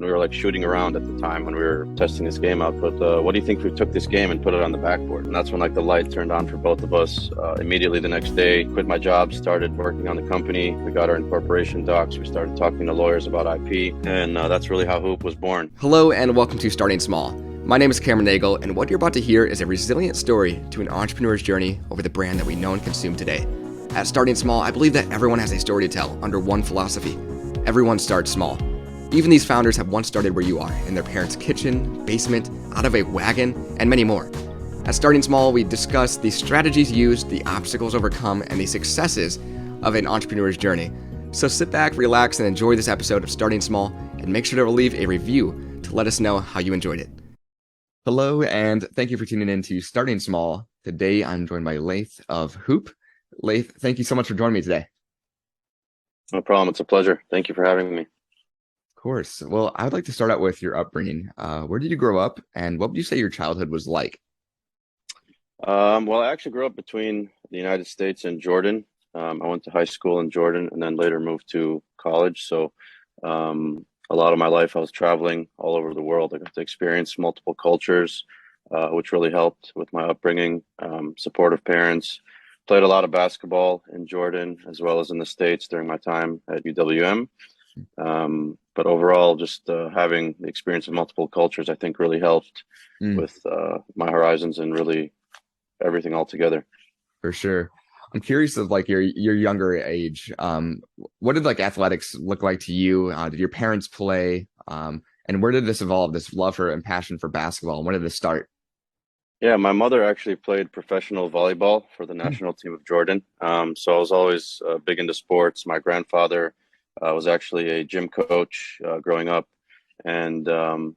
and we were like shooting around at the time when we were testing this game out. But what do you think if we took this game and put it on the backboard? And that's when like the light turned on for both of us. Immediately the next day, quit my job, started working on the company. We got our incorporation docs. We started talking to lawyers about IP, and that's really how Huupe was born. Hello and welcome to Starting Small. My name is Cameron Nagle, and what you're about to hear is a resilient story to an entrepreneur's journey over the brand that we know and consume today. At Starting Small, I believe that everyone has a story to tell under one philosophy. Everyone starts small. Even these founders have once started where you are, in their parents' kitchen, basement, out of a wagon, and many more. At Starting Small, we discuss the strategies used, the obstacles overcome, and the successes of an entrepreneur's journey. So sit back, relax, and enjoy this episode of Starting Small, and make sure to leave a review to let us know how you enjoyed it. Hello, and thank you for tuning in to Starting Small. Today, I'm joined by Lyth of Huupe. Lyth, thank you so much for joining me today. No problem. It's a pleasure. Thank you for having me. Of course. Well, I would like to start out with your upbringing. Where did you grow up, and what would you say your childhood was like? Well, I actually grew up between the United States and Jordan. I went to high school in Jordan and then later moved to college. So a lot of my life I was traveling all over the world. I got to experience multiple cultures, which really helped with my upbringing. Supportive parents. Played a lot of basketball in Jordan as well as in the States during my time at UWM. But overall, just having the experience of multiple cultures, I think really helped with my horizons and really everything all together. For sure. I'm curious of like your younger age. What did like athletics look like to you? Did your parents play? And where did this evolve, this love for and passion for basketball? And when did this start? Yeah, my mother actually played professional volleyball for the national team of Jordan. So I was always big into sports. My grandfather was actually a gym coach growing up. And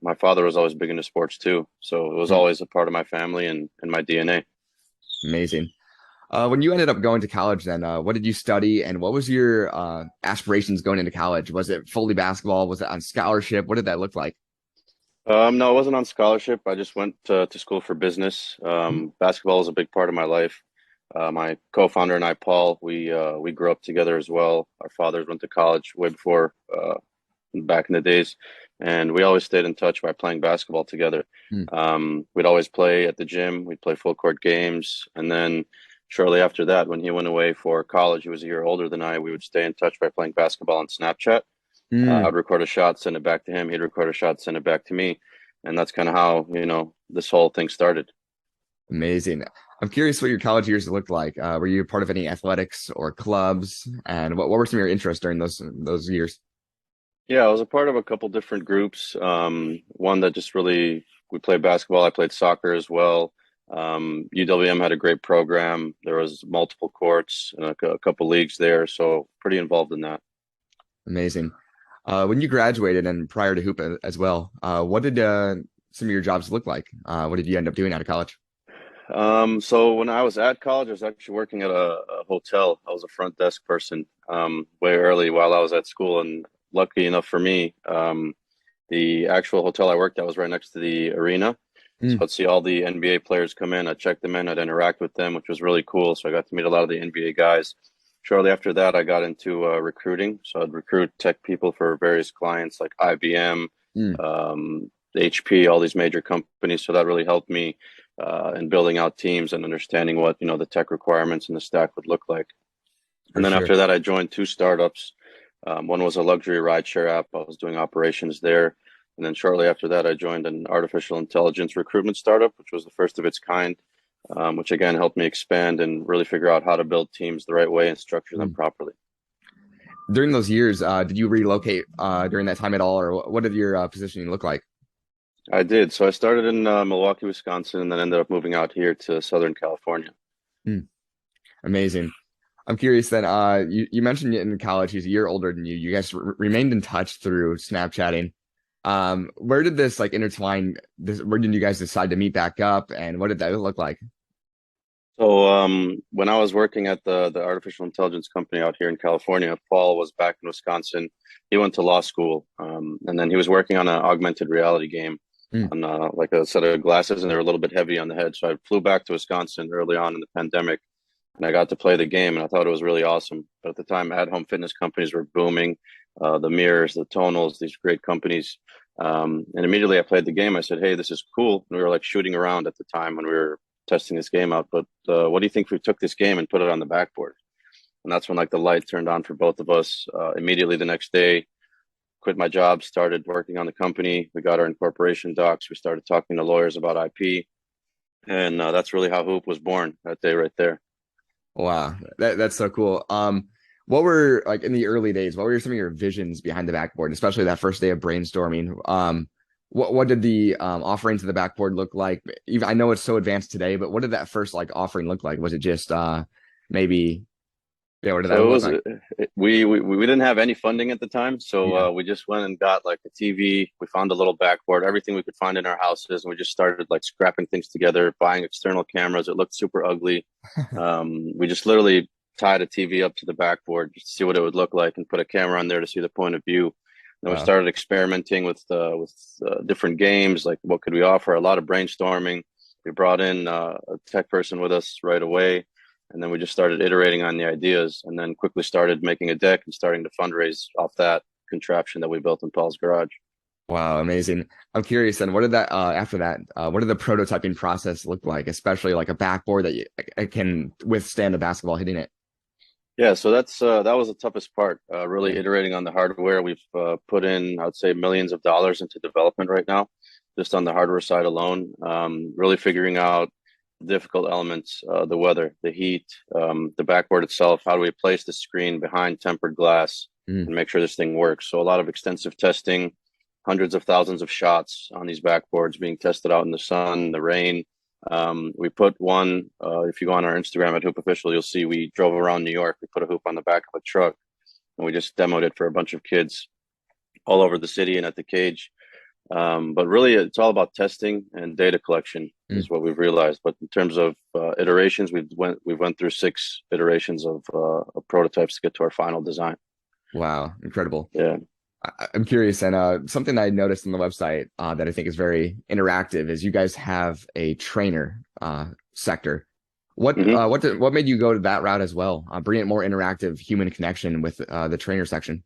my father was always big into sports too. So it was always a part of my family and my DNA. Amazing. When you ended up going to college then, what did you study and what was your aspirations going into college? Was it fully basketball? Was it on scholarship? What did that look like? No, I wasn't on scholarship. I just went to school for business. Basketball is a big part of my life. My co-founder and I, Paul, we grew up together as well. Our fathers went to college way before back in the days, and we always stayed in touch by playing basketball together. We'd always play at the gym. We'd play full court games, and then shortly after that, when he went away for college, he was a year older than I. We would stay in touch by playing basketball on Snapchat. I'd record a shot, send it back to him. He'd record a shot, send it back to me. And that's kind of how, this whole thing started. Amazing. I'm curious what your college years looked like. Were you part of any athletics or clubs? And what were some of your interests during those years? Yeah, I was a part of a couple different groups. One that just really, we played basketball. I played soccer as well. UWM had a great program. There was multiple courts and a couple leagues there. So pretty involved in that. Amazing. When you graduated and prior to Huupe as well, what did some of your jobs look like? What did you end up doing out of college? So when I was at college, I was actually working at a hotel. I was a front desk person way early while I was at school. And lucky enough for me, the actual hotel I worked at was right next to the arena. So I'd see all the NBA players come in. I'd check them in. I'd interact with them, which was really cool. So I got to meet a lot of the NBA guys. Shortly after that, I got into recruiting. So I'd recruit tech people for various clients like IBM, HP, all these major companies. So that really helped me in building out teams and understanding what, the tech requirements and the stack would look like. And then after that, I joined two startups. One was a luxury rideshare app. I was doing operations there. And then shortly after that, I joined an artificial intelligence recruitment startup, which was the first of its kind. Which again helped me expand and really figure out how to build teams the right way and structure them properly. During those years, did you relocate during that time at all, or what did your positioning look like? I did. So I started in Milwaukee, Wisconsin, and then ended up moving out here to Southern California. Amazing. I'm curious then, you mentioned in college, he's a year older than you. You guys remained in touch through Snapchatting. Where did this intertwine? Where did you guys decide to meet back up, and what did that look like? So when I was working at the artificial intelligence company out here in California, Paul was back in Wisconsin. He went to law school, and then he was working on an augmented reality game on like a set of glasses, and they were a little bit heavy on the head. So I flew back to Wisconsin early on in the pandemic, and I got to play the game, and I thought it was really awesome. But at the time, at-home fitness companies were booming. The mirrors, the tonals, these great companies And immediately I played the game. I said, "Hey, this is cool." And we were like shooting around at the time when we were testing this game out. But what do you think if we took this game and put it on the backboard? And that's when like the light turned on for both of us. Immediately the next day, quit my job, started working on the company. We got our incorporation docs. We started talking to lawyers about IP, and that's really how Huupe was born that day right there. Wow, that's so cool. What were like in the early days? What were some of your visions behind the backboard, especially that first day of brainstorming? What did the offering to the backboard look like? Even I know it's so advanced today, but what did that first like offering look like? Was it just maybe yeah? What did that So it look was like? we didn't have any funding at the time, so Yeah. we just went and got like a TV. We found a little backboard, everything we could find in our houses, and we just started like scrapping things together, buying external cameras. It looked super ugly. We just literally tied a TV up to the backboard just to see what it would look like, and put a camera on there to see the point of view. Then we Wow. started experimenting with different games, like what could we offer. A lot of brainstorming. We brought in a tech person with us right away, and then we just started iterating on the ideas, and then quickly started making a deck and starting to fundraise off that contraption that we built in Paul's garage. Wow, amazing. I'm curious then, what did that after that, what did the prototyping process look like, especially like a backboard that can withstand a basketball hitting it? Yeah, so that was the toughest part. Really Yeah. iterating on the hardware. We've put in, I would say, millions of dollars into development right now, just on the hardware side alone. Really figuring out difficult elements, the weather, the heat, the backboard itself. How do we place the screen behind tempered glass Mm. and make sure this thing works? So a lot of extensive testing, hundreds of thousands of shots on these backboards being tested out in the sun, the rain. We put one, if you go on our Instagram at Hoop Official, you'll see we drove around New York. We put a hoop on the back of a truck, and we just demoed it for a bunch of kids all over the city and at the cage. But really, it's all about testing and data collection Mm. is what we've realized. But in terms of iterations, we've went through 6 iterations of prototypes to get to our final design. Wow, incredible. Yeah. I'm curious, and something I noticed on the website that I think is very interactive is you guys have a trainer sector. Hmm. What made you go to that route as well? Bring it more interactive human connection with the trainer section.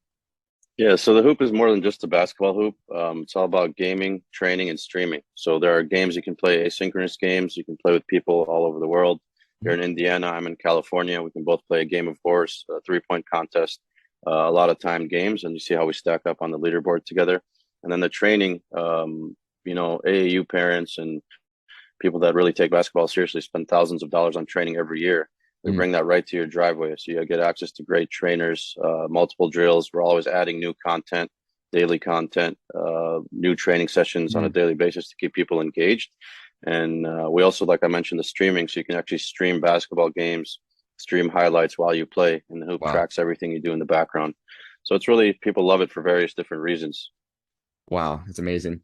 Yeah, so the hoop is more than just a basketball hoop. It's all about gaming, training, and streaming. So there are games you can play, asynchronous games. You can play with people all over the world. You're in Indiana, I'm in California. We can both play a game of horse, a 3-point contest, a lot of time games, and you see how we stack up on the leaderboard together. And then the training, AAU parents and people that really take basketball seriously spend thousands of dollars on training every year. We Mm. bring that right to your driveway. So you get access to great trainers, multiple drills. We're always adding new content, daily content, new training sessions on a Mm. daily basis to keep people engaged. And we also, like I mentioned, the streaming. So you can actually stream basketball games, stream highlights while you play, and the hoop Wow. tracks everything you do in the background. So it's really, people love it for various different reasons. Wow, that's amazing.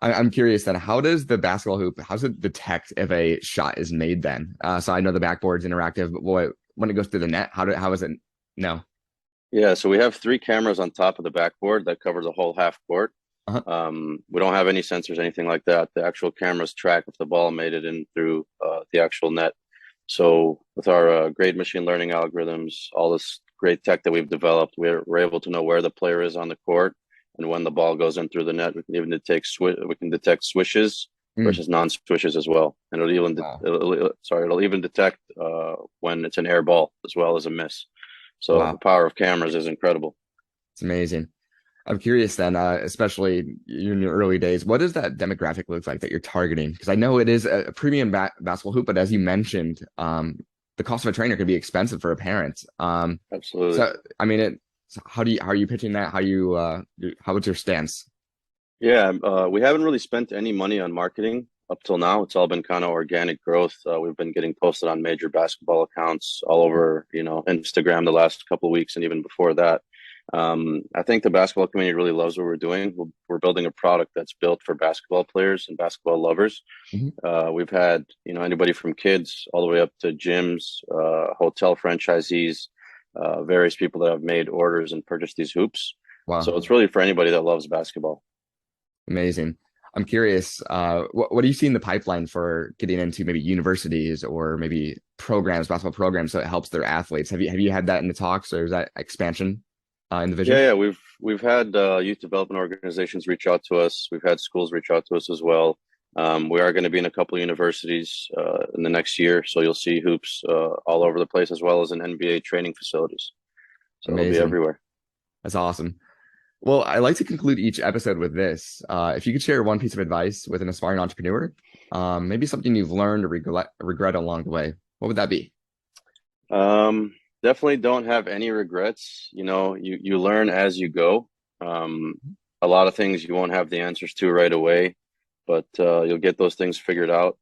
I'm curious then, how does the basketball hoop, how's it detect if a shot is made then? So I know the backboard's interactive, but when it goes through the net, how is it? No. Yeah, so we have 3 cameras on top of the backboard that cover the whole half court. Uh-huh. We don't have any sensors, anything like that. The actual cameras track if the ball made it in through the actual net. So with our great machine learning algorithms, all this great tech that we've developed, we're able to know where the player is on the court, and when the ball goes in through the net, we can even detect swishes Mm. versus non-swishes as well, and Wow. it'll even detect when it's an air ball as well as a miss. So Wow. the power of cameras is incredible. It's amazing. I'm curious then, especially in your early days, what does that demographic look like that you're targeting? Because I know it is a premium basketball hoop, but as you mentioned, the cost of a trainer could be expensive for a parent. Absolutely. So I mean, how are you pitching that? What's your stance? Yeah, we haven't really spent any money on marketing up till now. It's all been kind of organic growth. We've been getting posted on major basketball accounts all over, Instagram the last couple of weeks and even before that. I think the basketball community really loves what we're doing. We're building a product that's built for basketball players and basketball lovers. Mhm. We've had, anybody from kids all the way up to gyms, hotel franchisees, various people that have made orders and purchased these hoops. Wow, So it's really for anybody that loves basketball. amazing. I'm curious, what do you see in the pipeline for getting into maybe universities or maybe basketball programs, so it helps their athletes? Have you had that in the talks, or is that expansion? in the Yeah, vision? yeah, we've had youth development organizations reach out to us. We've had schools reach out to us as well. We are going to be in a couple of universities in the next year, so you'll see hoops all over the place, as well as in NBA training facilities. So it'll be Amazing. everywhere. That's awesome. Well, I like to conclude each episode with this. If you could share one piece of advice with an aspiring entrepreneur, maybe something you've learned or regret along the way, what would that be? Um, Definitely don't have any regrets. You learn as you go. Um, a lot of things you won't have the answers to right away, but you'll get those things figured out.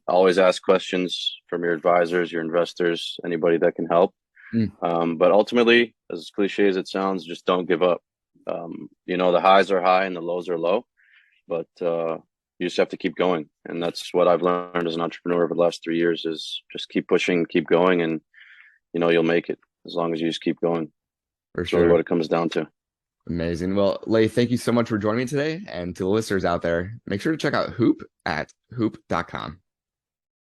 Always ask questions from your advisors, your investors, anybody that can help. Mm, But ultimately, as cliche as it sounds, just don't give up. The highs are high and the lows are low, but you just have to keep going. And that's what I've learned as an entrepreneur over the last 3 years is just keep pushing, keep going, and you'll make it as long as you just keep going. for It's really what sure. it comes down to. Amazing. Well, Lay, thank you so much for joining me today. And to the listeners out there, make sure to check out Huupe at huupe.com.